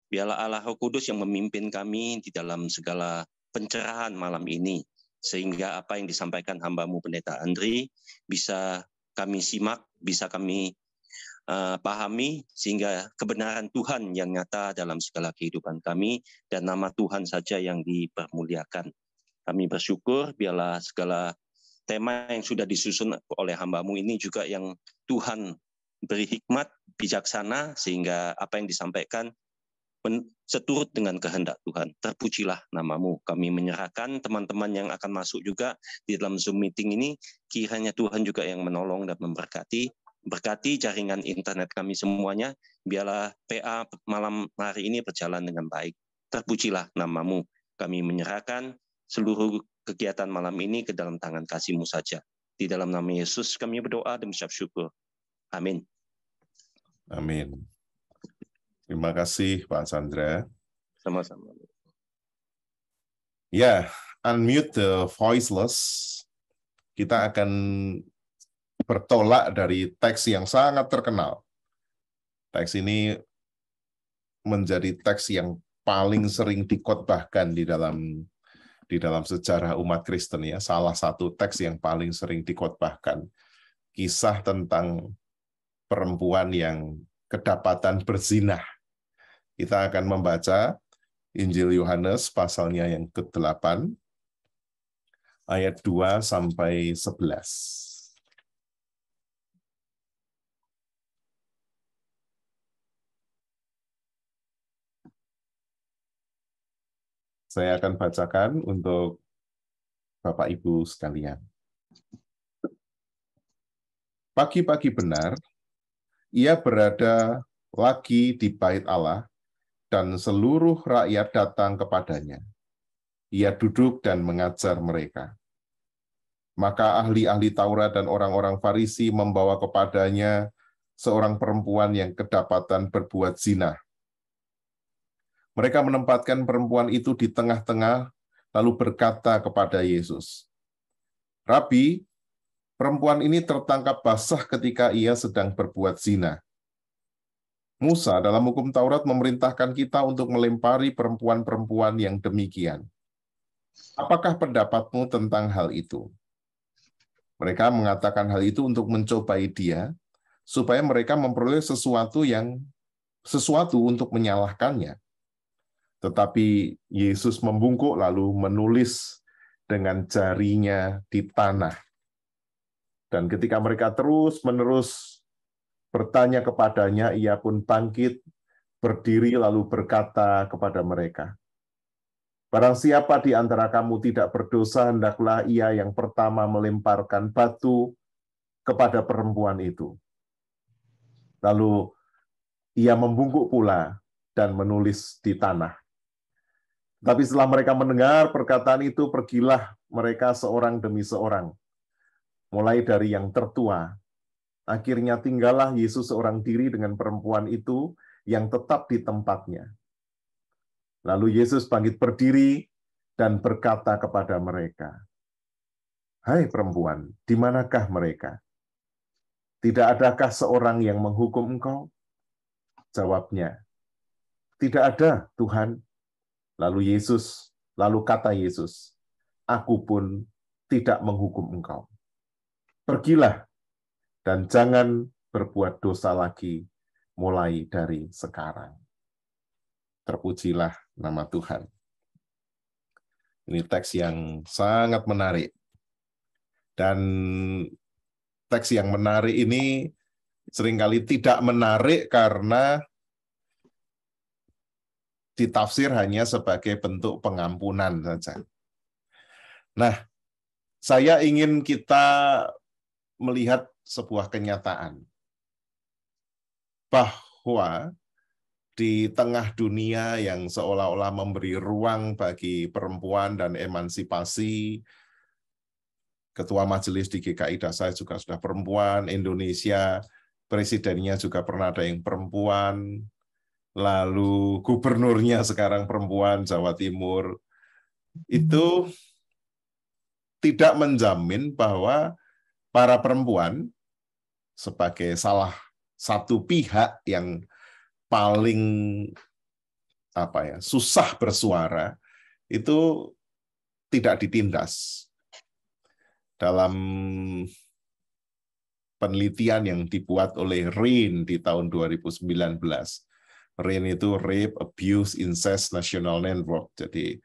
Biarlah Allah Roh Kudus yang memimpin kami di dalam segala pencerahan malam ini, sehingga apa yang disampaikan hamba-Mu Pendeta Andri bisa kami simak, bisa kami pahami, sehingga kebenaran Tuhan yang nyata dalam segala kehidupan kami, dan nama Tuhan saja yang dipermuliakan. Kami bersyukur biarlah segala tema yang sudah disusun oleh hamba-Mu ini juga yang Tuhan beri hikmat, bijaksana, sehingga apa yang disampaikan seturut dengan kehendak Tuhan. Terpujilah nama-Mu. Kami menyerahkan teman-teman yang akan masuk juga di dalam Zoom meeting ini, kiranya Tuhan juga yang menolong dan memberkati. Berkati jaringan internet kami semuanya, biarlah PA malam hari ini berjalan dengan baik. Terpujilah nama-Mu. Kami menyerahkan seluruh kegiatan malam ini ke dalam tangan kasih-Mu saja. Di dalam nama Yesus kami berdoa dan mengucap syukur. Amin. Amin. Terima kasih Pak Chandra. Sama-sama. Ya, unmute the voiceless. Kita akan bertolak dari teks yang sangat terkenal. Teks ini menjadi teks yang paling sering dikhotbahkan di dalam sejarah umat Kristen ya. Salah satu teks yang paling sering dikhotbahkan. Kisah tentang perempuan yang kedapatan berzinah. Kita akan membaca Injil Yohanes pasalnya yang ke-8 ayat 2 sampai 11. Saya akan bacakan untuk Bapak Ibu sekalian. Pagi-pagi benar, ia berada lagi di bait Allah, dan seluruh rakyat datang kepadanya. Ia duduk dan mengajar mereka. Maka ahli-ahli Taurat dan orang-orang Farisi membawa kepadanya seorang perempuan yang kedapatan berbuat zina. Mereka menempatkan perempuan itu di tengah-tengah, lalu berkata kepada Yesus, "Rabi, perempuan ini tertangkap basah ketika ia sedang berbuat zina. Musa dalam hukum Taurat memerintahkan kita untuk melempari perempuan-perempuan yang demikian. Apakah pendapatmu tentang hal itu?" Mereka mengatakan hal itu untuk mencobai dia, supaya mereka memperoleh sesuatu untuk menyalahkannya. Tetapi Yesus membungkuk lalu menulis dengan jarinya di tanah. Dan ketika mereka terus-menerus bertanya kepadanya, ia pun bangkit, berdiri lalu berkata kepada mereka, "Barang siapa di antara kamu tidak berdosa, hendaklah ia yang pertama melemparkan batu kepada perempuan itu." Lalu ia membungkuk pula dan menulis di tanah. Tapi setelah mereka mendengar perkataan itu, pergilah mereka seorang demi seorang, mulai dari yang tertua. Akhirnya tinggallah Yesus seorang diri dengan perempuan itu yang tetap di tempatnya. Lalu Yesus bangkit berdiri dan berkata kepada mereka, "Hai perempuan, di manakah mereka? Tidak adakah seorang yang menghukum engkau?" Jawabnya, "Tidak ada, Tuhan." Lalu kata Yesus, "Aku pun tidak menghukum engkau. Pergilah dan jangan berbuat dosa lagi mulai dari sekarang." Terpujilah nama Tuhan. Ini teks yang sangat menarik. Dan teks yang menarik ini seringkali tidak menarik karena ditafsir hanya sebagai bentuk pengampunan saja. Nah, saya ingin kita melihat sebuah kenyataan bahwa di tengah dunia yang seolah-olah memberi ruang bagi perempuan dan emansipasi, Ketua Majelis di GKI Dasar juga sudah perempuan, Indonesia, presidennya juga pernah ada yang perempuan, lalu gubernurnya sekarang perempuan, Jawa Timur. Itu tidak menjamin bahwa para perempuan sebagai salah satu pihak yang paling susah bersuara itu tidak ditindas. Dalam penelitian yang dibuat oleh RAIN di tahun 2019, RAIN itu Rape, Abuse, Incest National Network. Jadi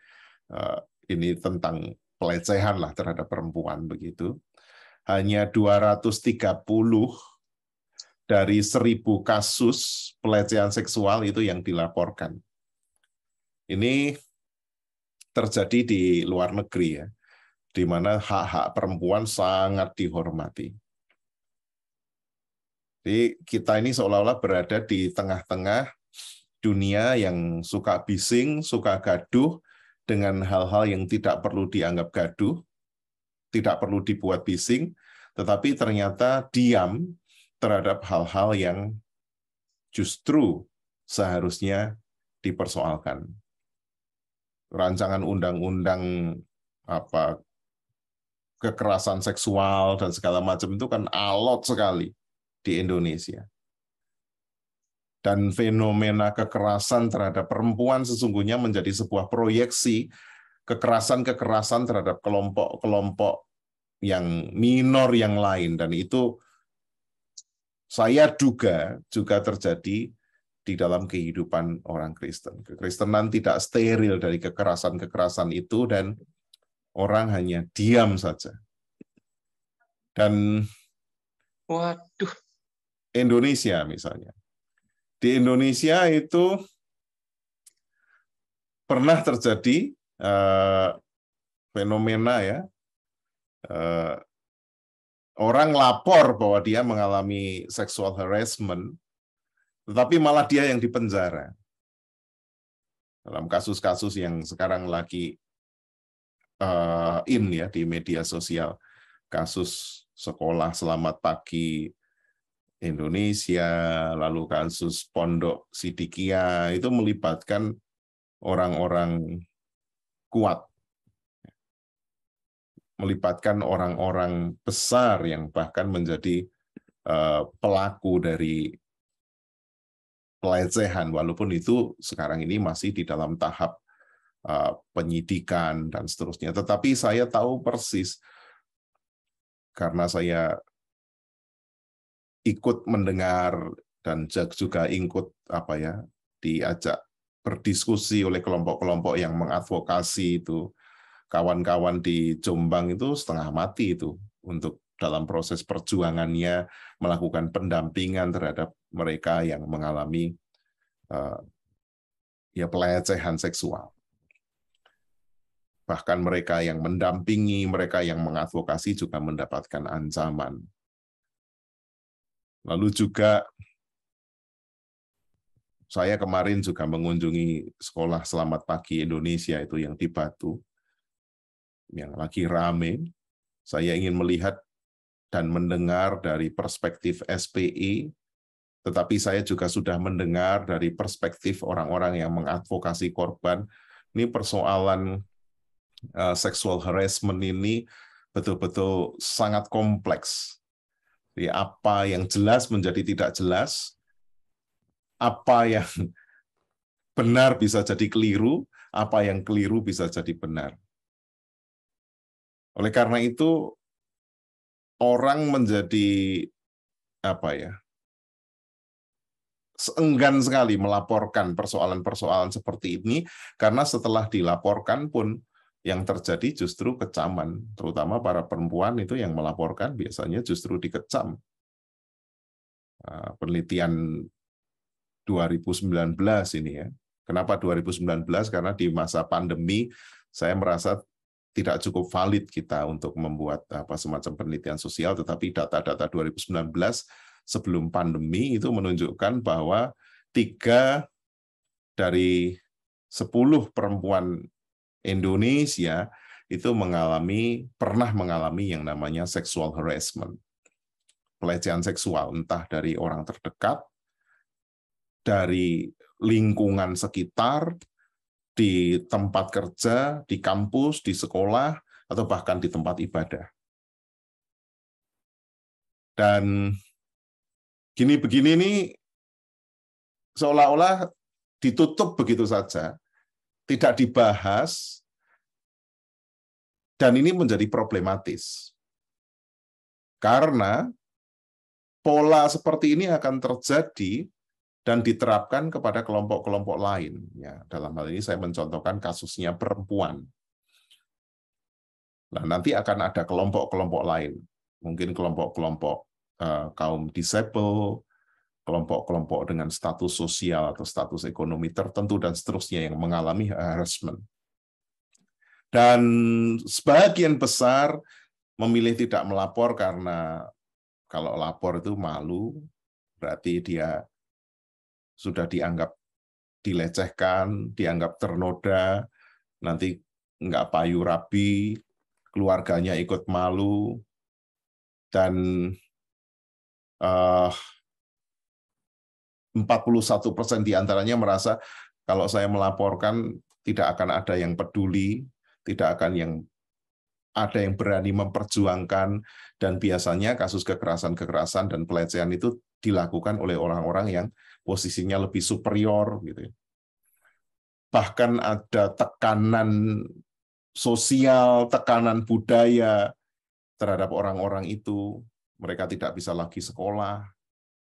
ini tentang pelecehan lah terhadap perempuan begitu. Hanya 230 dari 1.000 kasus pelecehan seksual itu yang dilaporkan. Ini terjadi di luar negeri ya, di mana hak-hak perempuan sangat dihormati. Jadi kita ini seolah-olah berada di tengah-tengah dunia yang suka bising, suka gaduh dengan hal-hal yang tidak perlu dianggap gaduh, tidak perlu dibuat bising, tetapi ternyata diam terhadap hal-hal yang justru seharusnya dipersoalkan. Rancangan undang-undang kekerasan seksual dan segala macam itu kan alot sekali di Indonesia. Dan fenomena kekerasan terhadap perempuan sesungguhnya menjadi sebuah proyeksi kekerasan-kekerasan terhadap kelompok-kelompok yang minor yang lain. Dan itu saya duga juga terjadi di dalam kehidupan orang Kristen. Kekristenan tidak steril dari kekerasan-kekerasan itu dan orang hanya diam saja. Dan Waduh. Indonesia misalnya. Di Indonesia itu pernah terjadi fenomena ya, orang lapor bahwa dia mengalami sexual harassment, tetapi malah dia yang dipenjara. Dalam kasus-kasus yang sekarang lagi ya di media sosial, kasus sekolah Selamat Pagi Indonesia, lalu kasus Pondok Sidikia, itu melibatkan orang-orang kuat, melibatkan orang-orang besar yang bahkan menjadi pelaku dari pelecehan, walaupun itu sekarang ini masih di dalam tahap penyidikan dan seterusnya. Tetapi saya tahu persis, karena saya ikut mendengar dan juga ikut diajak berdiskusi oleh kelompok-kelompok yang mengadvokasi itu, kawan-kawan di Jombang itu setengah mati itu untuk dalam proses perjuangannya melakukan pendampingan terhadap mereka yang mengalami pelecehan seksual. Bahkan mereka yang mendampingi, mereka yang mengadvokasi juga mendapatkan ancaman. Lalu juga saya kemarin juga mengunjungi sekolah Selamat Pagi Indonesia itu yang di Batu, yang lagi rame. Saya ingin melihat dan mendengar dari perspektif SPI, tetapi saya juga sudah mendengar dari perspektif orang-orang yang mengadvokasi korban. Ini persoalan sexual harassment ini betul-betul sangat kompleks. Jadi apa yang jelas menjadi tidak jelas, apa yang benar bisa jadi keliru, apa yang keliru bisa jadi benar. Oleh karena itu, orang menjadi enggan sekali melaporkan persoalan-persoalan seperti ini, karena setelah dilaporkan pun yang terjadi justru kecaman, terutama para perempuan itu yang melaporkan biasanya justru dikecam. Penelitian 2019 ini ya. Kenapa 2019? Karena di masa pandemi saya merasa tidak cukup valid kita untuk membuat semacam penelitian sosial, tetapi data-data 2019 sebelum pandemi itu menunjukkan bahwa 3 dari 10 perempuan Indonesia itu pernah mengalami yang namanya sexual harassment, pelecehan seksual, entah dari orang terdekat, dari lingkungan sekitar, di tempat kerja, di kampus, di sekolah, atau bahkan di tempat ibadah. Dan begini nih, seolah-olah ditutup begitu saja, tidak dibahas, dan ini menjadi problematis. Karena pola seperti ini akan terjadi dan diterapkan kepada kelompok-kelompok lain. Ya, dalam hal ini saya mencontohkan kasusnya perempuan. Nah, nanti akan ada kelompok-kelompok lain, mungkin kelompok-kelompok kaum disable, kelompok-kelompok dengan status sosial atau status ekonomi tertentu, dan seterusnya yang mengalami harassment. Dan sebagian besar memilih tidak melapor karena kalau lapor itu malu, berarti dia sudah dianggap dilecehkan, dianggap ternoda, nanti nggak payu rapi, keluarganya ikut malu, dan 41% diantaranya merasa kalau saya melaporkan tidak akan ada yang peduli, tidak akan ada yang berani memperjuangkan, dan biasanya kasus kekerasan dan pelecehan itu dilakukan oleh orang-orang yang posisinya lebih superior, gitu. Bahkan ada tekanan sosial, tekanan budaya terhadap orang-orang itu. Mereka tidak bisa lagi sekolah,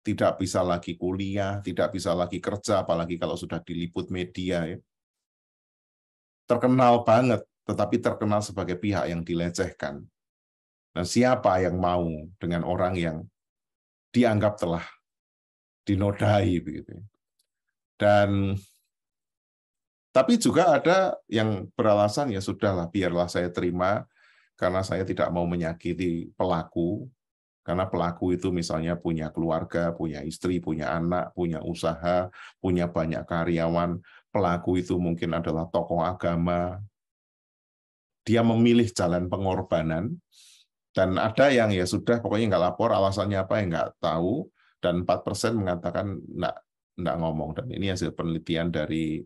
tidak bisa lagi kuliah, tidak bisa lagi kerja, apalagi kalau sudah diliput media. Ya. Terkenal banget, tetapi terkenal sebagai pihak yang dilecehkan. Dan siapa yang mau dengan orang yang dianggap telah dinodai, begitu. Dan tapi juga ada yang beralasan, ya sudahlah, biarlah saya terima, karena saya tidak mau menyakiti pelaku, karena pelaku itu misalnya punya keluarga, punya istri, punya anak, punya usaha, punya banyak karyawan. Pelaku itu mungkin adalah tokoh agama. Dia memilih jalan pengorbanan, dan ada yang ya sudah, pokoknya nggak lapor, alasannya apa yang nggak tahu, dan 4% mengatakan nggak ngomong. Dan ini hasil penelitian dari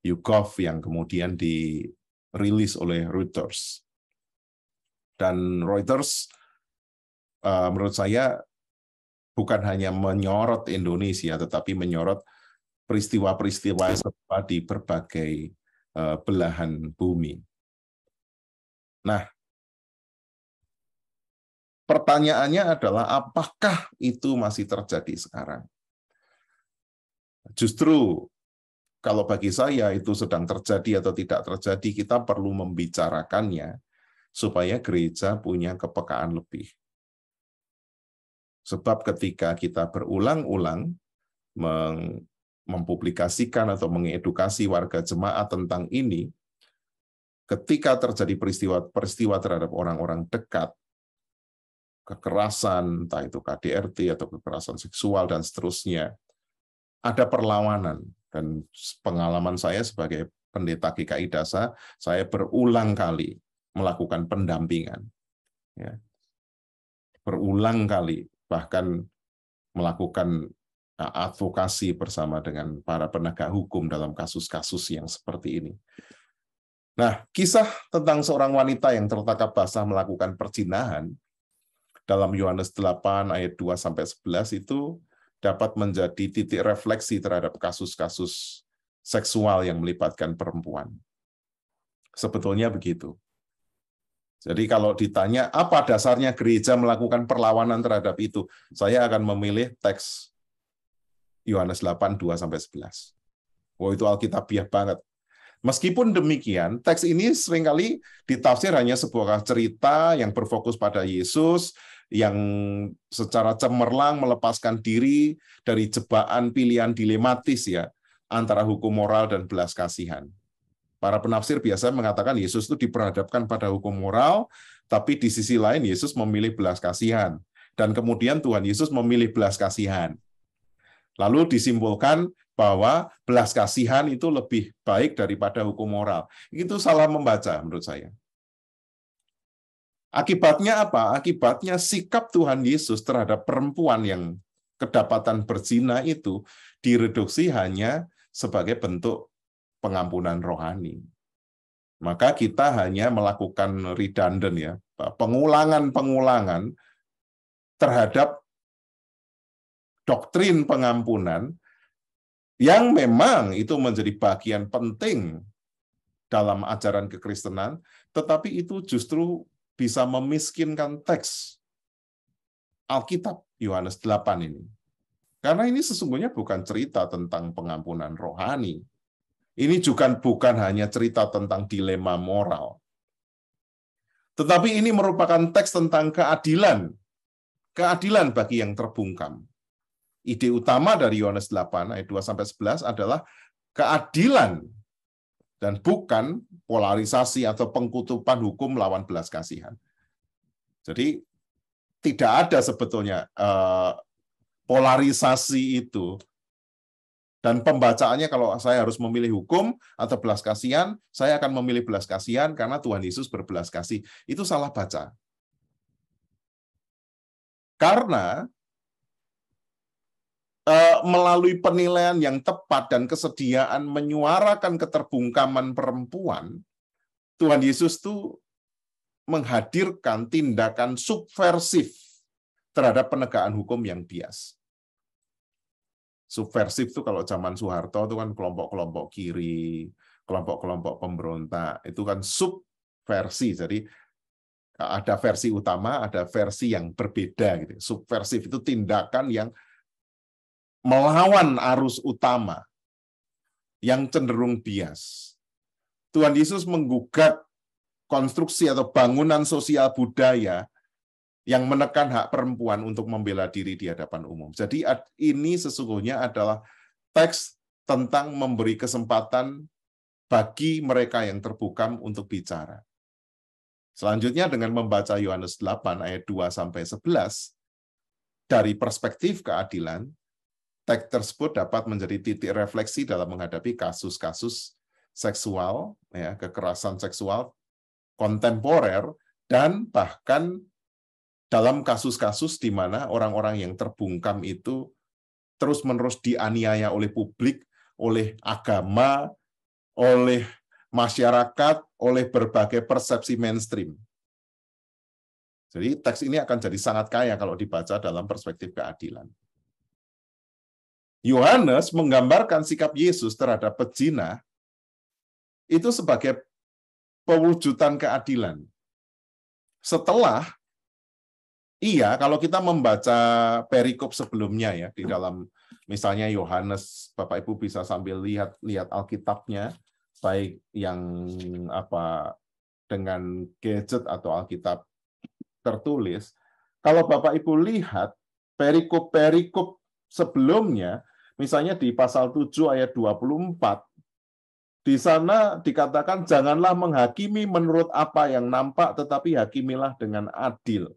YouGov yang kemudian dirilis oleh Reuters. Dan Reuters menurut saya bukan hanya menyorot Indonesia, tetapi menyorot peristiwa-peristiwa serupa di berbagai belahan bumi. Nah, pertanyaannya adalah apakah itu masih terjadi sekarang? Justru kalau bagi saya itu sedang terjadi atau tidak terjadi, kita perlu membicarakannya supaya gereja punya kepekaan lebih. Sebab ketika kita berulang-ulang mempublikasikan atau mengedukasi warga jemaat tentang ini, ketika terjadi peristiwa terhadap orang-orang dekat, kekerasan, entah itu KDRT atau kekerasan seksual dan seterusnya, ada perlawanan. Dan pengalaman saya sebagai pendeta GKI Dasa, saya berulang kali melakukan pendampingan. Ya. Berulang kali, bahkan melakukan advokasi bersama dengan para penegak hukum dalam kasus-kasus yang seperti ini. Nah, kisah tentang seorang wanita yang tertangkap basah melakukan perzinahan dalam Yohanes 8 ayat 2-11 itu dapat menjadi titik refleksi terhadap kasus-kasus seksual yang melibatkan perempuan. Sebetulnya begitu. Jadi kalau ditanya apa dasarnya gereja melakukan perlawanan terhadap itu, saya akan memilih teks Yohanes 8, 2-11. Wah, itu alkitabiah banget. Meskipun demikian, teks ini seringkali ditafsir hanya sebuah cerita yang berfokus pada Yesus, yang secara cemerlang melepaskan diri dari jebakan pilihan dilematis ya antara hukum moral dan belas kasihan. Para penafsir biasa mengatakan Yesus itu diperhadapkan pada hukum moral, tapi di sisi lain Yesus memilih belas kasihan. Dan kemudian Tuhan Yesus memilih belas kasihan. Lalu disimpulkan bahwa belas kasihan itu lebih baik daripada hukum moral. Itu salah membaca menurut saya. Akibatnya apa? Akibatnya sikap Tuhan Yesus terhadap perempuan yang kedapatan berzina itu direduksi hanya sebagai bentuk pengampunan rohani. Maka kita hanya melakukan redundant ya, pengulangan-pengulangan terhadap doktrin pengampunan yang memang itu menjadi bagian penting dalam ajaran kekristenan, tetapi itu justru bisa memiskinkan teks Alkitab Yohanes 8 ini. Karena ini sesungguhnya bukan cerita tentang pengampunan rohani. Ini juga bukan hanya cerita tentang dilema moral. Tetapi ini merupakan teks tentang keadilan. Keadilan bagi yang terbungkam. Ide utama dari Yohanes 8 ayat 2-11 adalah keadilan dan bukan polarisasi atau pengkutupan hukum lawan belas kasihan. Jadi tidak ada sebetulnya polarisasi itu. Dan pembacaannya kalau saya harus memilih hukum atau belas kasihan, saya akan memilih belas kasihan karena Tuhan Yesus berbelas kasih. Itu salah baca. Karena melalui penilaian yang tepat dan kesediaan menyuarakan keterbungkaman perempuan, Tuhan Yesus itu menghadirkan tindakan subversif terhadap penegakan hukum yang bias. Subversif itu kalau zaman Soeharto itu kan kelompok-kelompok kiri, kelompok-kelompok pemberontak, itu kan subversi. Jadi ada versi utama, ada versi yang berbeda gitu. Subversif itu tindakan yang melawan arus utama, yang cenderung bias. Tuhan Yesus menggugat konstruksi atau bangunan sosial budaya yang menekan hak perempuan untuk membela diri di hadapan umum. Jadi ini sesungguhnya adalah teks tentang memberi kesempatan bagi mereka yang terbungkam untuk bicara. Selanjutnya dengan membaca Yohanes 8 ayat 2-11, dari perspektif keadilan, teks tersebut dapat menjadi titik refleksi dalam menghadapi kasus-kasus seksual, ya, kekerasan seksual kontemporer, dan bahkan dalam kasus-kasus di mana orang-orang yang terbungkam itu terus-menerus dianiaya oleh publik, oleh agama, oleh masyarakat, oleh berbagai persepsi mainstream. Jadi teks ini akan jadi sangat kaya kalau dibaca dalam perspektif keadilan. Yohanes menggambarkan sikap Yesus terhadap pezina itu sebagai pewujudan keadilan. Setelah kalau kita membaca perikop sebelumnya ya di dalam misalnya Yohanes, Bapak Ibu bisa sambil lihat Alkitabnya, baik yang dengan gadget atau Alkitab tertulis. Kalau Bapak Ibu lihat perikop-perikop sebelumnya, misalnya di pasal 7 ayat 24, di sana dikatakan janganlah menghakimi menurut apa yang nampak, tetapi hakimilah dengan adil.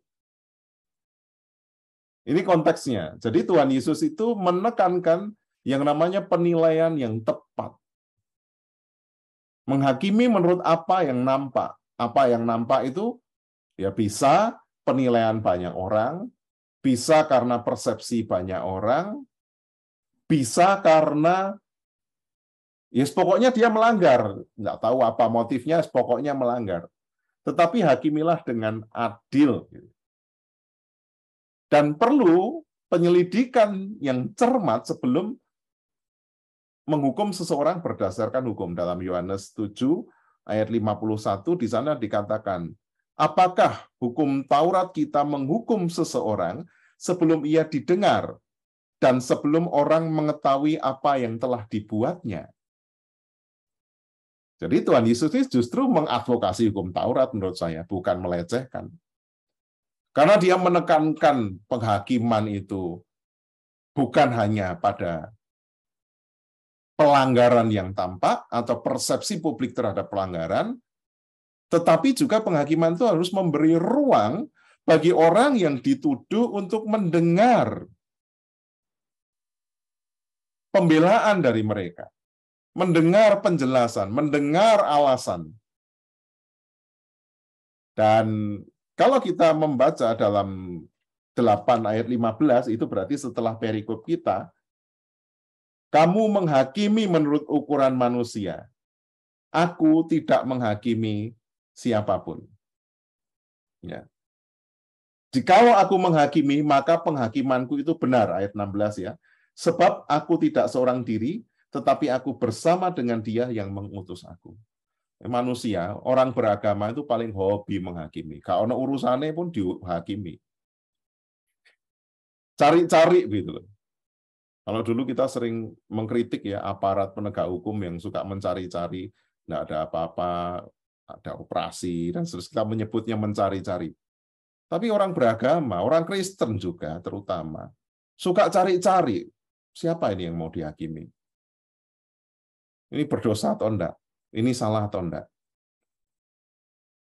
Ini konteksnya. Jadi Tuhan Yesus itu menekankan yang namanya penilaian yang tepat. Menghakimi menurut apa yang nampak. Apa yang nampak itu ya bisa penilaian banyak orang, bisa karena persepsi banyak orang, bisa karena pokoknya dia melanggar. Nggak tahu apa motifnya, pokoknya melanggar. Tetapi hakimilah dengan adil. Dan perlu penyelidikan yang cermat sebelum menghukum seseorang berdasarkan hukum. Dalam Yohanes 7 ayat 51 di sana dikatakan, apakah hukum Taurat kita menghukum seseorang sebelum ia didengar dan sebelum orang mengetahui apa yang telah dibuatnya? Jadi Tuhan Yesus ini justru mengadvokasi hukum Taurat menurut saya, bukan melecehkan. Karena dia menekankan penghakiman itu bukan hanya pada pelanggaran yang tampak atau persepsi publik terhadap pelanggaran, tetapi juga penghakiman itu harus memberi ruang bagi orang yang dituduh untuk mendengar pembelaan dari mereka, mendengar penjelasan, mendengar alasan. Dan kalau kita membaca dalam 8 ayat 15, itu berarti setelah perikop kita, kamu menghakimi menurut ukuran manusia. Aku tidak menghakimi siapapun. Ya. Jikalau aku menghakimi, maka penghakimanku itu benar, ayat 16 ya. Sebab aku tidak seorang diri, tetapi aku bersama dengan Dia yang mengutus aku. Manusia, orang beragama itu paling hobi menghakimi. Kalau ono urusannya pun dihakimi. Cari-cari gitu loh. Kalau dulu kita sering mengkritik ya aparat penegak hukum yang suka mencari-cari, nggak ada apa-apa, ada operasi, dan terus kita menyebutnya mencari-cari. Tapi orang beragama, orang Kristen juga terutama, suka cari-cari, siapa ini yang mau dihakimi? Ini berdosa atau enggak? Ini salah atau enggak?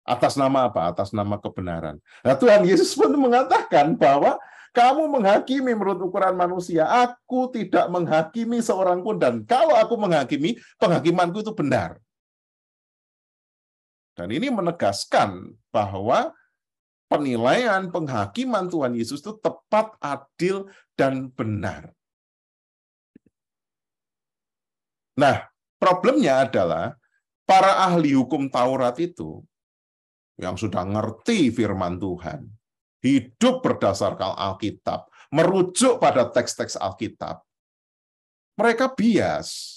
Atas nama apa? Atas nama kebenaran. Nah, Tuhan Yesus pun mengatakan bahwa kamu menghakimi menurut ukuran manusia. Aku tidak menghakimi seorang pun. Dan kalau aku menghakimi, penghakimanku itu benar. Dan ini menegaskan bahwa penilaian penghakiman Tuhan Yesus itu tepat, adil, dan benar. Nah, problemnya adalah para ahli hukum Taurat itu yang sudah ngerti firman Tuhan, hidup berdasarkan Alkitab, merujuk pada teks-teks Alkitab, mereka bias.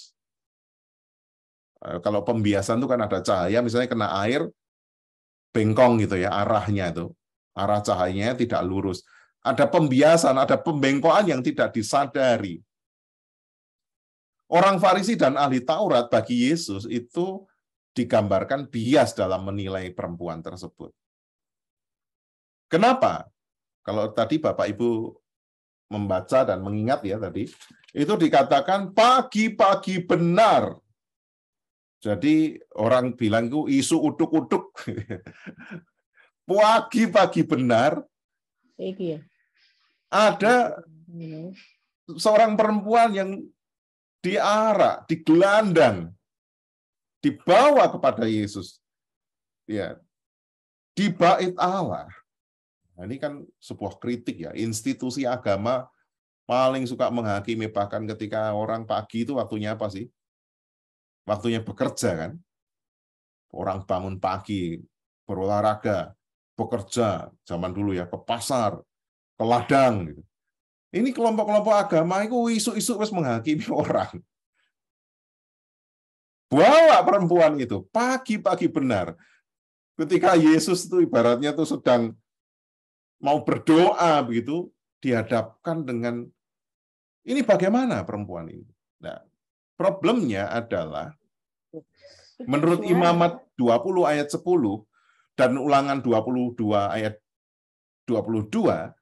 Kalau pembiasan itu kan ada cahaya, misalnya kena air, bengkong gitu ya, arahnya itu. Arah cahayanya tidak lurus. Ada pembiasan, ada pembengkokan yang tidak disadari. Orang Farisi dan ahli Taurat bagi Yesus itu digambarkan bias dalam menilai perempuan tersebut. Kenapa? Kalau tadi Bapak Ibu membaca dan mengingat ya tadi, itu dikatakan pagi-pagi benar. Jadi orang bilang itu isu uduk-uduk. Pagi-pagi benar, ada seorang perempuan yang diarak, digelandang, dibawa kepada Yesus. Ya, di bait Allah. Nah, ini kan sebuah kritik ya. Institusi agama paling suka menghakimi, bahkan ketika orang pagi itu waktunya apa sih? Waktunya bekerja kan. Orang bangun pagi, berolahraga, bekerja, zaman dulu ya, ke pasar, ke ladang. Gitu. Ini kelompok-kelompok agama itu isu-isu wis menghakimi orang. Bawa perempuan itu, pagi-pagi benar. Ketika Yesus itu ibaratnya tuh sedang mau berdoa begitu, dihadapkan dengan ini bagaimana perempuan ini. Nah, problemnya adalah menurut Imamat 20 ayat 10 dan Ulangan 22 ayat 22,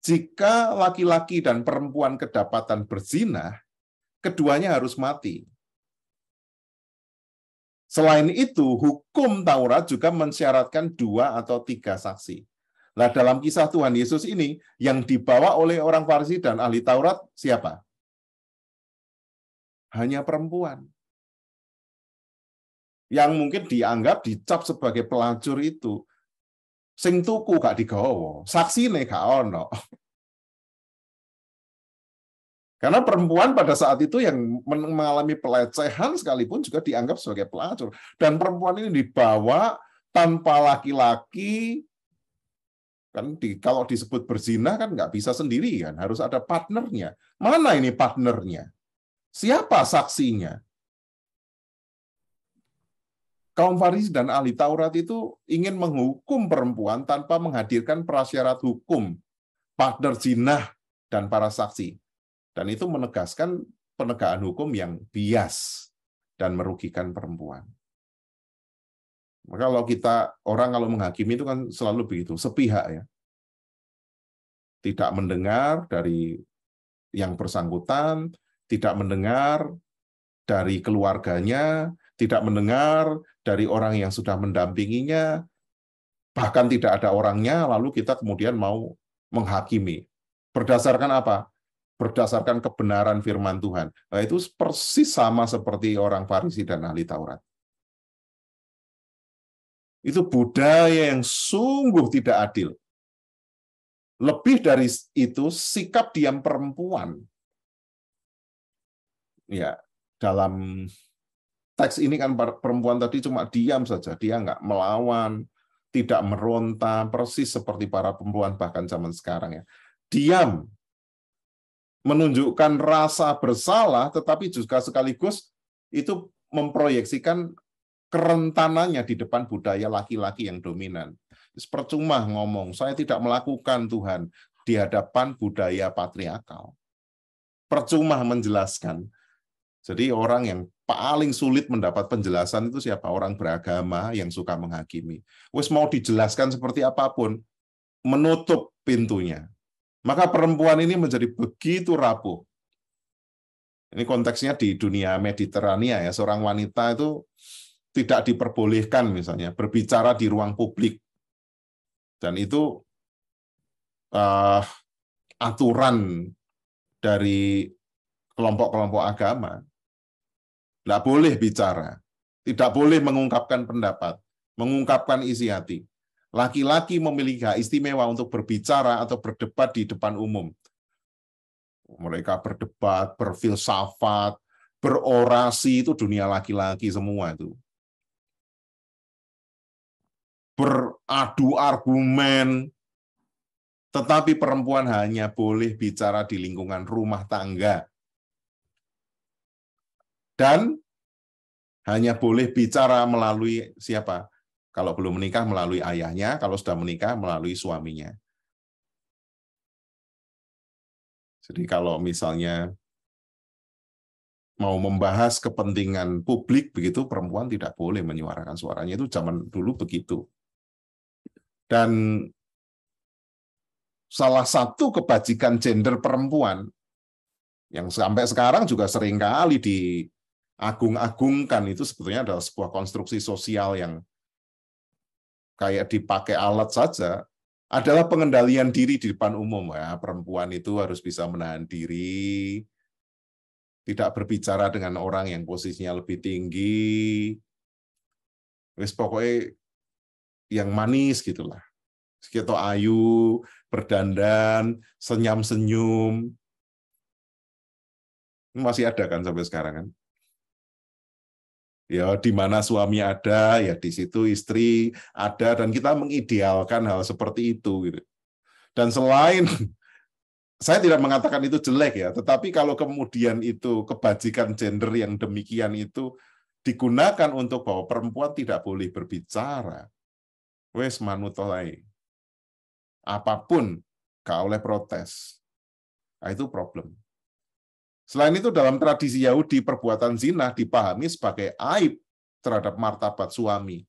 jika laki-laki dan perempuan kedapatan berzina, keduanya harus mati. Selain itu, hukum Taurat juga mensyaratkan 2 atau 3 saksi. Nah, dalam kisah Tuhan Yesus ini, yang dibawa oleh orang Farisi dan ahli Taurat, siapa? Hanya perempuan. Yang mungkin dianggap dicap sebagai pelacur itu. Sing tuku gak digawa, saksine gak ono. Karena perempuan pada saat itu yang mengalami pelecehan sekalipun juga dianggap sebagai pelacur. Dan perempuan ini dibawa tanpa laki-laki, kan kalau disebut berzina kan nggak bisa sendirian, harus ada partnernya. Mana ini partnernya? Siapa saksinya? Kaum Farisi dan ahli Taurat itu ingin menghukum perempuan tanpa menghadirkan prasyarat hukum, partner zina, dan para saksi. Dan itu menegaskan penegakan hukum yang bias dan merugikan perempuan. Maka kalau orang kalau menghakimi itu kan selalu begitu, sepihak ya. Tidak mendengar dari yang bersangkutan, tidak mendengar dari keluarganya, tidak mendengar dari orang yang sudah mendampinginya, bahkan tidak ada orangnya, lalu kita kemudian mau menghakimi. Berdasarkan apa? Berdasarkan kebenaran firman Tuhan. Nah, itu persis sama seperti orang Farisi dan ahli Taurat. Itu budaya yang sungguh tidak adil. Lebih dari itu, sikap diam perempuan. Ya, dalam teks ini kan perempuan tadi cuma diam saja, dia nggak melawan, tidak meronta, persis seperti para perempuan bahkan zaman sekarang ya. Diam. menunjukkan rasa bersalah, tetapi juga sekaligus itu memproyeksikan kerentanannya di depan budaya laki-laki yang dominan. Percuma ngomong, saya tidak melakukan Tuhan di hadapan budaya patriarkal. Percuma menjelaskan. Jadi orang yang paling sulit mendapat penjelasan itu siapa? Orang beragama yang suka menghakimi. Wes mau dijelaskan seperti apapun, menutup pintunya. Maka perempuan ini menjadi begitu rapuh. Ini konteksnya di dunia Mediterania ya, seorang wanita itu tidak diperbolehkan misalnya berbicara di ruang publik. Dan itu aturan dari kelompok-kelompok agama. Tidak boleh bicara, tidak boleh mengungkapkan pendapat, mengungkapkan isi hati. Laki-laki memiliki hak istimewa untuk berbicara atau berdebat di depan umum. Mereka berdebat, berfilsafat, berorasi, itu dunia laki-laki semua itu. Beradu argumen, tetapi perempuan hanya boleh bicara di lingkungan rumah tangga. Dan hanya boleh bicara melalui siapa? Kalau belum menikah melalui ayahnya, kalau sudah menikah melalui suaminya. Jadi kalau misalnya mau membahas kepentingan publik begitu, perempuan tidak boleh menyuarakan suaranya, itu zaman dulu begitu. Dan salah satu kebajikan gender perempuan yang sampai sekarang juga seringkali diagung-agungkan itu sebetulnya adalah sebuah konstruksi sosial yang kayak dipakai alat saja, adalah pengendalian diri di depan umum. Ya, perempuan itu harus bisa menahan diri, tidak berbicara dengan orang yang posisinya lebih tinggi, wis pokoknya yang manis gitulah. Sekitar ayu, berdandan, senyum-senyum. Masih ada kan sampai sekarang kan? Ya, di mana suami ada, ya di situ istri ada, dan kita mengidealkan hal seperti itu. Gitu. Dan selain, saya tidak mengatakan itu jelek ya, tetapi kalau kemudian itu kebajikan gender yang demikian itu digunakan untuk bahwa perempuan tidak boleh berbicara, wes manutolai. Apapun, gak oleh protes. Nah, itu problem. Selain itu, dalam tradisi Yahudi, perbuatan zina dipahami sebagai aib terhadap martabat suami.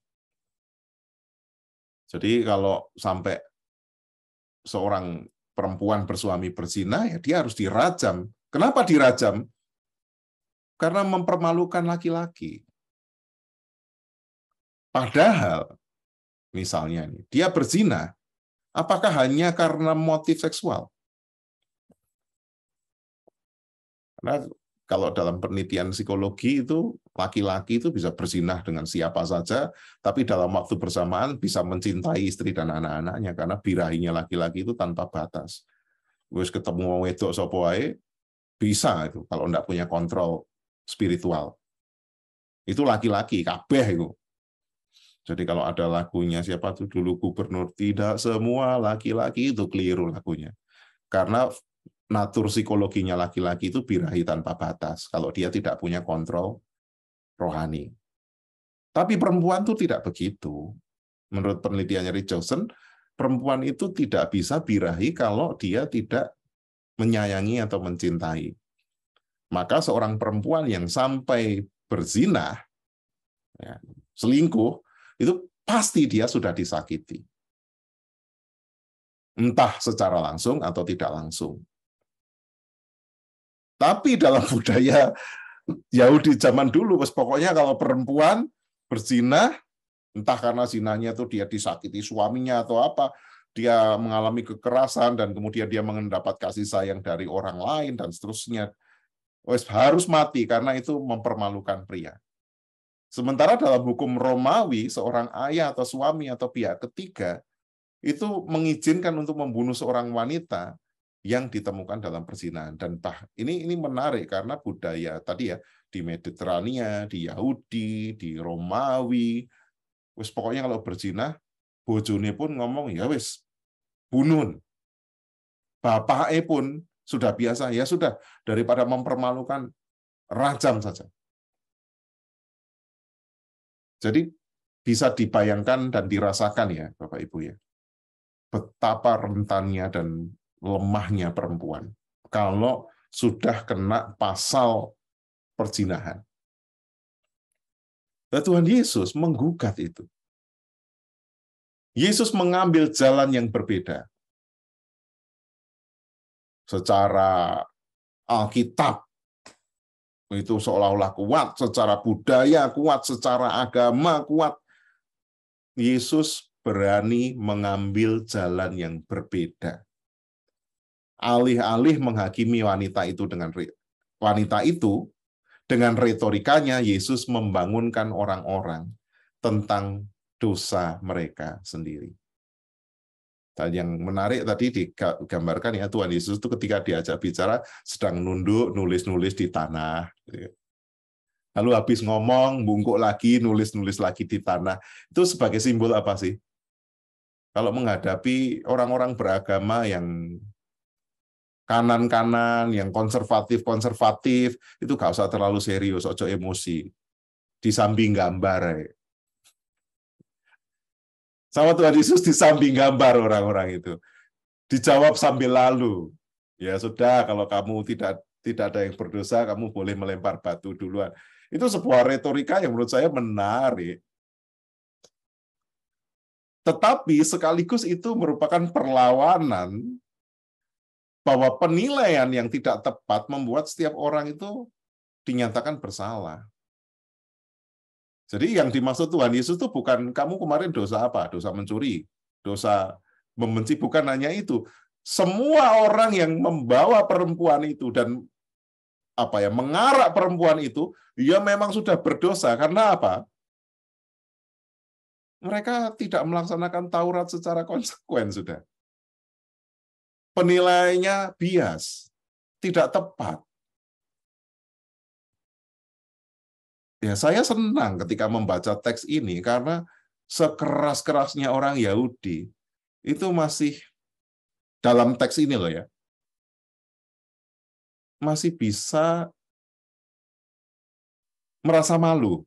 Jadi kalau sampai seorang perempuan bersuami berzina, ya dia harus dirajam. Kenapa dirajam? Karena mempermalukan laki-laki. Padahal, misalnya, dia berzina, apakah hanya karena motif seksual? Karena kalau dalam penelitian psikologi itu laki-laki itu bisa berzinah dengan siapa saja, tapi dalam waktu bersamaan bisa mencintai istri dan anak-anaknya karena birahinya laki-laki itu tanpa batas. Wis ketemu wedok sapa wae bisa itu kalau enggak punya kontrol spiritual. Itu laki-laki kabeh itu. Jadi kalau ada lagunya siapa tuh dulu gubernur, tidak semua laki-laki, itu keliru lagunya. Karena natur psikologinya laki-laki itu birahi tanpa batas kalau dia tidak punya kontrol rohani. Tapi perempuan itu tidak begitu. Menurut penelitiannya Richardson, perempuan itu tidak bisa birahi kalau dia tidak menyayangi atau mencintai. Maka seorang perempuan yang sampai berzina, ya, selingkuh, itu pasti dia sudah disakiti. Entah secara langsung atau tidak langsung. Tapi dalam budaya Yahudi zaman dulu, pokoknya kalau perempuan berzina, entah karena zinanya itu dia disakiti suaminya atau apa, dia mengalami kekerasan dan kemudian dia mendapat kasih sayang dari orang lain dan seterusnya, harus mati karena itu mempermalukan pria. Sementara dalam hukum Romawi, seorang ayah atau suami atau pihak ketiga itu mengizinkan untuk membunuh seorang wanita yang ditemukan dalam perzinahan. Dan ini menarik karena budaya tadi ya, di Mediterania, di Yahudi, di Romawi, wis pokoknya kalau berzina, bojone pun ngomong ya wis bunuh. Bapaknya pun sudah biasa, ya sudah, daripada mempermalukan, rajam saja. Jadi bisa dibayangkan dan dirasakan ya, Bapak Ibu ya, betapa rentannya dan lemahnya perempuan kalau sudah kena pasal perzinahan. Dan Tuhan Yesus menggugat itu. Yesus mengambil jalan yang berbeda. Secara Alkitab, itu seolah-olah kuat, secara budaya kuat, secara agama kuat. Yesus berani mengambil jalan yang berbeda. Alih-alih menghakimi wanita itu dengan retorikanya, Yesus membangunkan orang-orang tentang dosa mereka sendiri. Dan yang menarik tadi digambarkan ya, Tuhan Yesus itu ketika diajak bicara sedang nunduk, nulis-nulis di tanah. Lalu habis ngomong, bungkuk lagi, nulis-nulis lagi di tanah. Itu sebagai simbol apa sih? Kalau menghadapi orang-orang beragama yang kanan-kanan, yang konservatif-konservatif, itu nggak usah terlalu serius, ojo emosi. Disambi gambar. Sama Tuhan Yesus disambi gambar orang-orang itu. Dijawab sambil lalu. Ya sudah, kalau kamu tidak ada yang berdosa, kamu boleh melempar batu duluan. Itu sebuah retorika yang menurut saya menarik. Tetapi sekaligus itu merupakan perlawanan bahwa penilaian yang tidak tepat membuat setiap orang itu dinyatakan bersalah. Jadi yang dimaksud Tuhan Yesus itu bukan kamu kemarin dosa apa, dosa mencuri, dosa membenci, bukan hanya itu. Semua orang yang membawa perempuan itu dan mengarak perempuan itu, ya memang sudah berdosa. Karena apa? Mereka tidak melaksanakan Taurat secara konsekuen sudah. Penilaiannya bias, tidak tepat. Ya, saya senang ketika membaca teks ini karena sekeras-kerasnya orang Yahudi itu masih dalam teks ini loh ya, masih bisa merasa malu.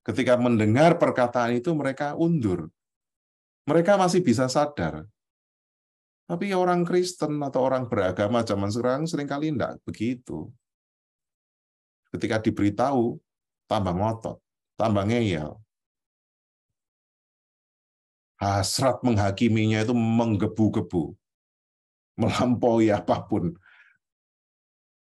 Ketika mendengar perkataan itu mereka undur. Mereka masih bisa sadar. Tapi orang Kristen atau orang beragama zaman sekarang seringkali tidak begitu. Ketika diberitahu, tambah ngotot, tambah ngeyel. Hasrat menghakiminya itu menggebu-gebu, melampaui apapun.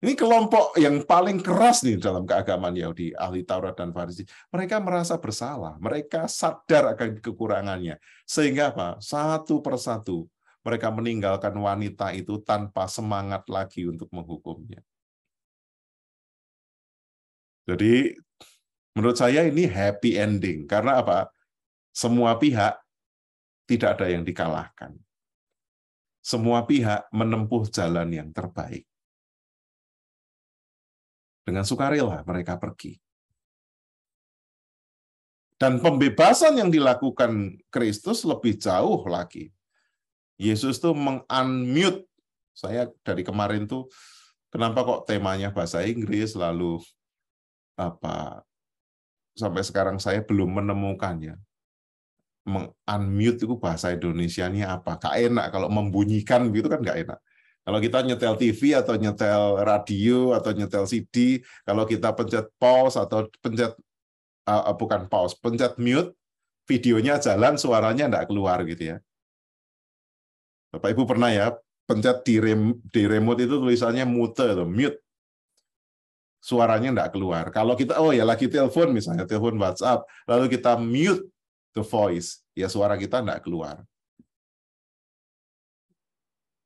Ini kelompok yang paling keras nih dalam keagamaan Yahudi, ahli Taurat dan Farisi. Mereka merasa bersalah, mereka sadar akan kekurangannya. Sehingga apa? Satu persatu mereka meninggalkan wanita itu tanpa semangat lagi untuk menghukumnya. Jadi menurut saya ini happy ending. Karena apa? Semua pihak tidak ada yang dikalahkan. Semua pihak menempuh jalan yang terbaik. Dengan sukarela mereka pergi. Dan pembebasan yang dilakukan Kristus lebih jauh lagi. Yesus tuh meng-unmute. Saya dari kemarin tuh, kenapa kok temanya bahasa Inggris, lalu sampai sekarang saya belum menemukannya. Meng-unmute itu bahasa Indonesianya apa? Gak enak kalau membunyikan gitu kan gak enak. Kalau kita nyetel TV atau nyetel radio atau nyetel CD, kalau kita pencet pause atau pencet pencet mute, videonya jalan, suaranya enggak keluar gitu ya. Bapak Ibu pernah ya pencet di remote itu tulisannya mute atau mute. Suaranya enggak keluar. Kalau kita lagi telepon misalnya, telepon WhatsApp, lalu kita mute the voice, ya suara kita enggak keluar.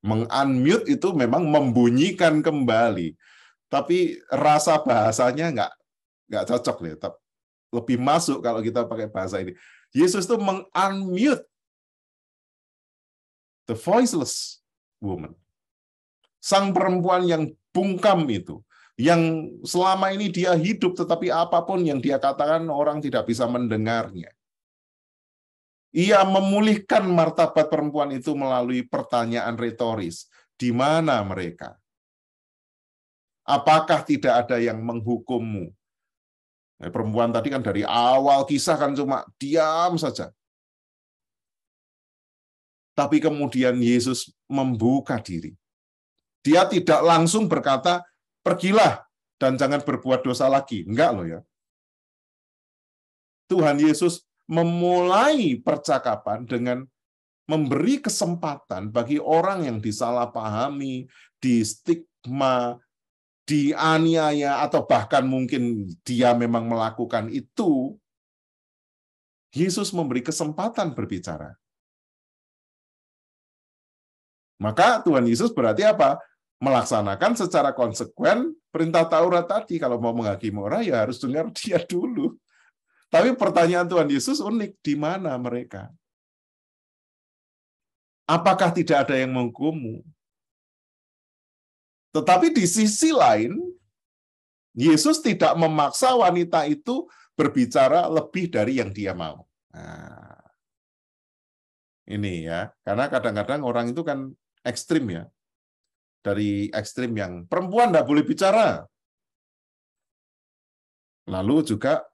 Meng-unmute itu memang membunyikan kembali. Tapi rasa bahasanya enggak cocok nih. Lebih masuk kalau kita pakai bahasa ini. Yesus itu meng-unmute the voiceless woman. Sang perempuan yang bungkam itu. Yang selama ini dia hidup, tetapi apapun yang dia katakan orang tidak bisa mendengarnya. Ia memulihkan martabat perempuan itu melalui pertanyaan retoris. Di mana mereka? Apakah tidak ada yang menghukummu? Perempuan tadi kan dari awal kisah kan cuma diam saja. Tapi kemudian Yesus membuka diri. Dia tidak langsung berkata, pergilah dan jangan berbuat dosa lagi. Enggak loh ya. Tuhan Yesus memulai percakapan dengan memberi kesempatan bagi orang yang disalahpahami, distigma, dianiaya, atau bahkan mungkin dia memang melakukan itu. Yesus memberi kesempatan berbicara. Maka Tuhan Yesus berarti apa? Melaksanakan secara konsekuen perintah Taurat tadi. Kalau mau menghakimi orang, ya harus dengar dia dulu. Tapi pertanyaan Tuhan Yesus unik, di mana mereka? Apakah tidak ada yang menghukummu? Tetapi di sisi lain, Yesus tidak memaksa wanita itu berbicara lebih dari yang dia mau. Nah, ini ya, karena kadang-kadang orang itu kan ekstrim ya. Dari ekstrim yang perempuan tidak boleh bicara. Lalu juga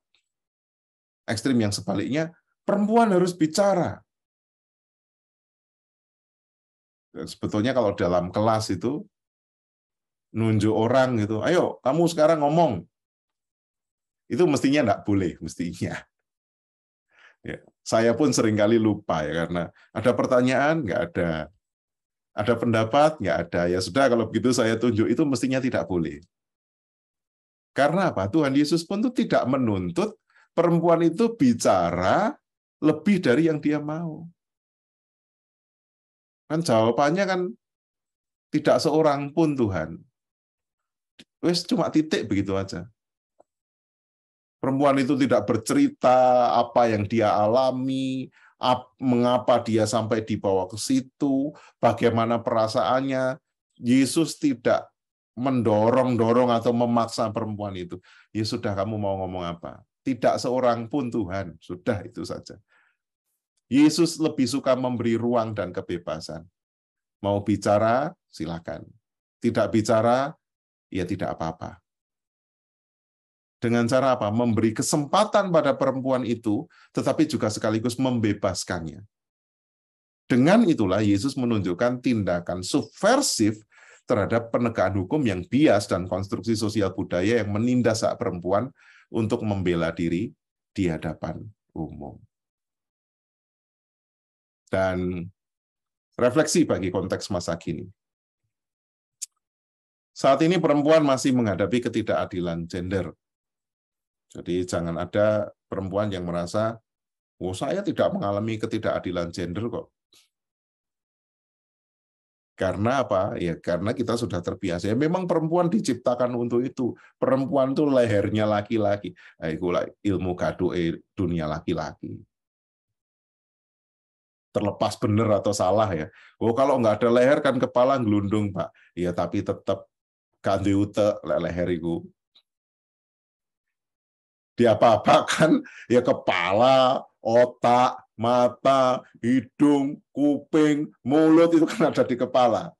ekstrim yang sebaliknya, perempuan harus bicara. Sebetulnya kalau dalam kelas itu, nunjuk orang gitu, ayo kamu sekarang ngomong. Itu mestinya enggak boleh, mestinya. Ya, saya pun seringkali lupa ya, karena ada pertanyaan, nggak ada. Ada pendapat, nggak ada. Ya sudah, kalau begitu saya tunjuk, itu mestinya tidak boleh. Karena apa? Tuhan Yesus pun itu tidak menuntut perempuan itu bicara lebih dari yang dia mau. Kan jawabannya kan tidak seorang pun Tuhan. Wes cuma titik begitu aja. Perempuan itu tidak bercerita apa yang dia alami, mengapa dia sampai dibawa ke situ, bagaimana perasaannya. Yesus tidak mendorong-dorong atau memaksa perempuan itu. Ya sudah, kamu mau ngomong apa? Tidak seorang pun Tuhan, sudah itu saja. Yesus lebih suka memberi ruang dan kebebasan. Mau bicara, silakan. Tidak bicara, ya tidak apa-apa. Dengan cara apa? Memberi kesempatan pada perempuan itu, tetapi juga sekaligus membebaskannya. Dengan itulah Yesus menunjukkan tindakan subversif terhadap penegakan hukum yang bias dan konstruksi sosial budaya yang menindas hak perempuan untuk membela diri di hadapan umum. Dan refleksi bagi konteks masa kini. Saat ini perempuan masih menghadapi ketidakadilan gender. Jadi jangan ada perempuan yang merasa, oh saya tidak mengalami ketidakadilan gender kok. Karena apa? Ya karena kita sudah terbiasa. Ya, memang perempuan diciptakan untuk itu. Perempuan itu lehernya laki-laki. Itulah ilmu gaduh dunia laki-laki. Terlepas benar atau salah ya. Oh kalau nggak ada leher kan kepala ngelundung Pak. Ya tapi tetap ganti utek leher itu. Diapa-apakan ya kepala, otak, mata, hidung, kuping, mulut itu kan ada di kepala.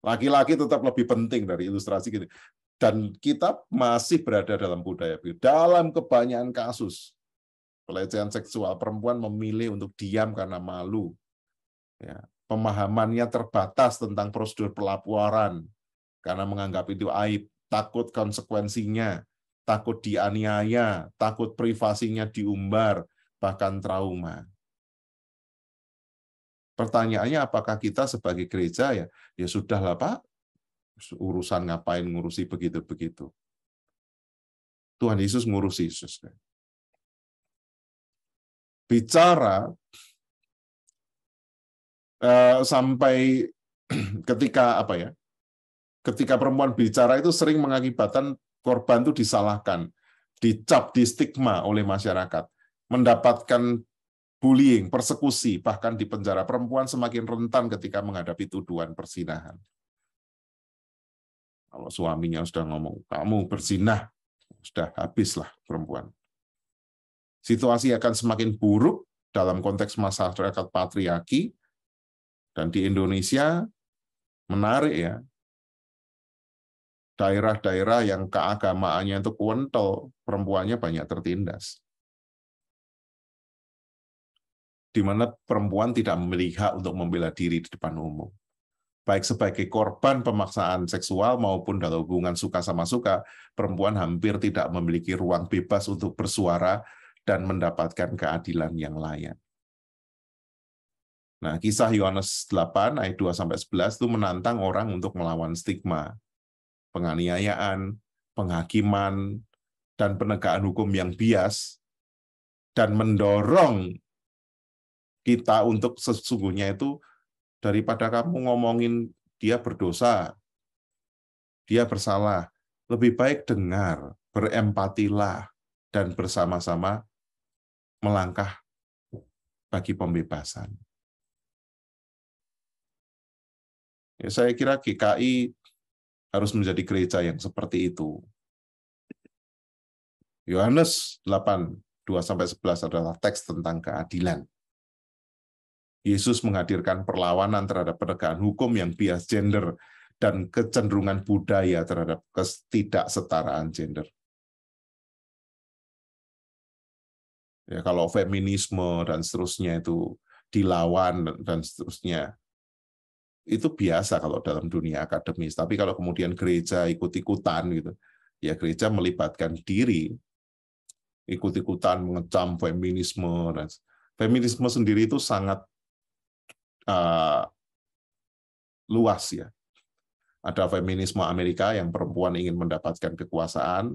Laki-laki tetap lebih penting dari ilustrasi gitu. Dan kita masih berada dalam budaya. Dalam kebanyakan kasus pelecehan seksual, perempuan memilih untuk diam karena malu. Ya, pemahamannya terbatas tentang prosedur pelaporan karena menganggap itu aib, takut konsekuensinya, takut dianiaya, takut privasinya diumbar, bahkan trauma. Pertanyaannya apakah kita sebagai gereja ya sudahlah Pak, urusan ngapain ngurusi begitu-begitu. Tuhan Yesus ngurusi Yesus. Bicara sampai ketika apa ya? Ketika perempuan bicara itu sering mengakibatkan korban itu disalahkan, dicap, distigma oleh masyarakat, mendapatkan bullying, persekusi, bahkan dipenjara. Perempuan semakin rentan ketika menghadapi tuduhan perzinahan. Kalau suaminya sudah ngomong, kamu berzinah, sudah habislah perempuan. Situasi akan semakin buruk dalam konteks masyarakat patriarki, dan di Indonesia menarik ya, daerah-daerah yang keagamaannya itu kental, perempuannya banyak tertindas. Di mana perempuan tidak memiliki hak untuk membela diri di depan umum. Baik sebagai korban pemaksaan seksual maupun dalam hubungan suka sama suka, perempuan hampir tidak memiliki ruang bebas untuk bersuara dan mendapatkan keadilan yang layak. Nah, kisah Yohanes 8 ayat 2-11 itu menantang orang untuk melawan stigma, penganiayaan, penghakiman, dan penegakan hukum yang bias, dan mendorong kita untuk sesungguhnya itu, daripada kamu ngomongin dia berdosa, dia bersalah, lebih baik dengar, berempatilah, dan bersama-sama melangkah bagi pembebasan. Ya, saya kira GKI harus menjadi gereja yang seperti itu. Yohanes 8, 2-11 adalah teks tentang keadilan. Yesus menghadirkan perlawanan terhadap penegakan hukum yang bias gender dan kecenderungan budaya terhadap ketidaksetaraan gender. Ya, kalau feminisme dan seterusnya itu dilawan dan seterusnya, itu biasa kalau dalam dunia akademis. Tapi kalau kemudian gereja ikut-ikutan gitu, ya gereja melibatkan diri, ikut-ikutan mengecam feminisme. Dan feminisme sendiri itu sangat luas ya. Ada feminisme Amerika yang perempuan ingin mendapatkan kekuasaan,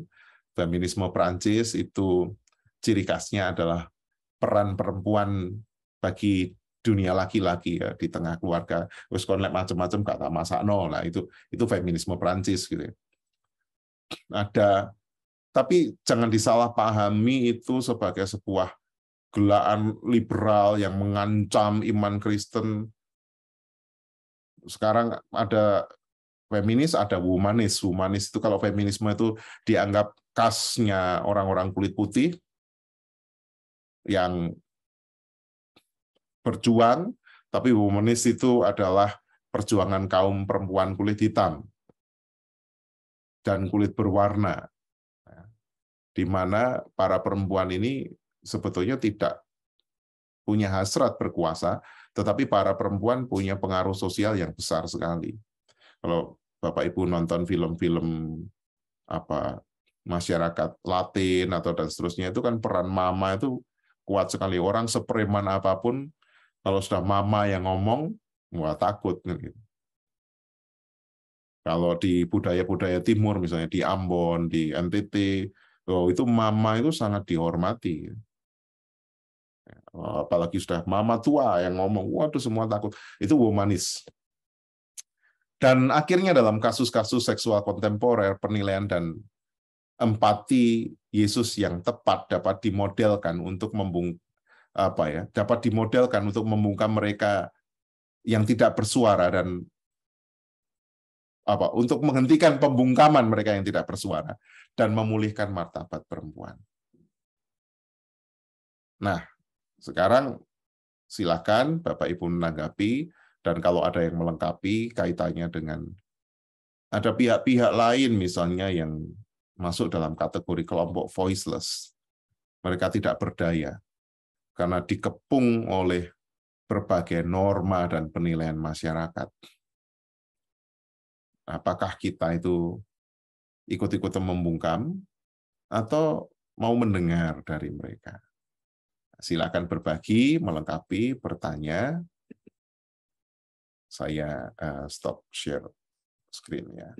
feminisme Prancis itu ciri khasnya adalah peran perempuan bagi dunia laki-laki ya, di tengah keluarga, wis kon lek macam-macam gak tak masakno. Nah, itu feminisme Prancis gitu. Ada, tapi jangan disalahpahami itu sebagai sebuah gelaan liberal yang mengancam iman Kristen. Sekarang ada feminis, ada womanis. Womanis itu kalau feminisme itu dianggap khasnya orang-orang kulit putih yang berjuang, tapi womanis itu adalah perjuangan kaum perempuan kulit hitam dan kulit berwarna, di mana para perempuan ini sebetulnya tidak punya hasrat berkuasa, tetapi para perempuan punya pengaruh sosial yang besar sekali. Kalau Bapak Ibu nonton film-film masyarakat Latin atau dan seterusnya, itu kan peran mama itu kuat sekali. Orang sepreman apapun, kalau sudah mama yang ngomong, wah takut. Gitu. Kalau di budaya-budaya timur, misalnya di Ambon, di NTT, itu mama itu sangat dihormati. Apalagi sudah mama tua yang ngomong, waduh semua takut. Itu womanis. Dan akhirnya dalam kasus-kasus seksual kontemporer, penilaian dan empati Yesus yang tepat dapat dimodelkan untuk dapat dimodelkan untuk membungkam mereka yang tidak bersuara dan untuk menghentikan pembungkaman mereka yang tidak bersuara dan memulihkan martabat perempuan. Nah, sekarang silakan Bapak Ibu menanggapi, dan kalau ada yang melengkapi kaitannya dengan ada pihak-pihak lain misalnya yang masuk dalam kategori kelompok voiceless. Mereka tidak berdaya karena dikepung oleh berbagai norma dan penilaian masyarakat. Apakah kita itu ikut-ikutan membungkam atau mau mendengar dari mereka? Silakan berbagi, melengkapi, bertanya. Saya stop share screen ya.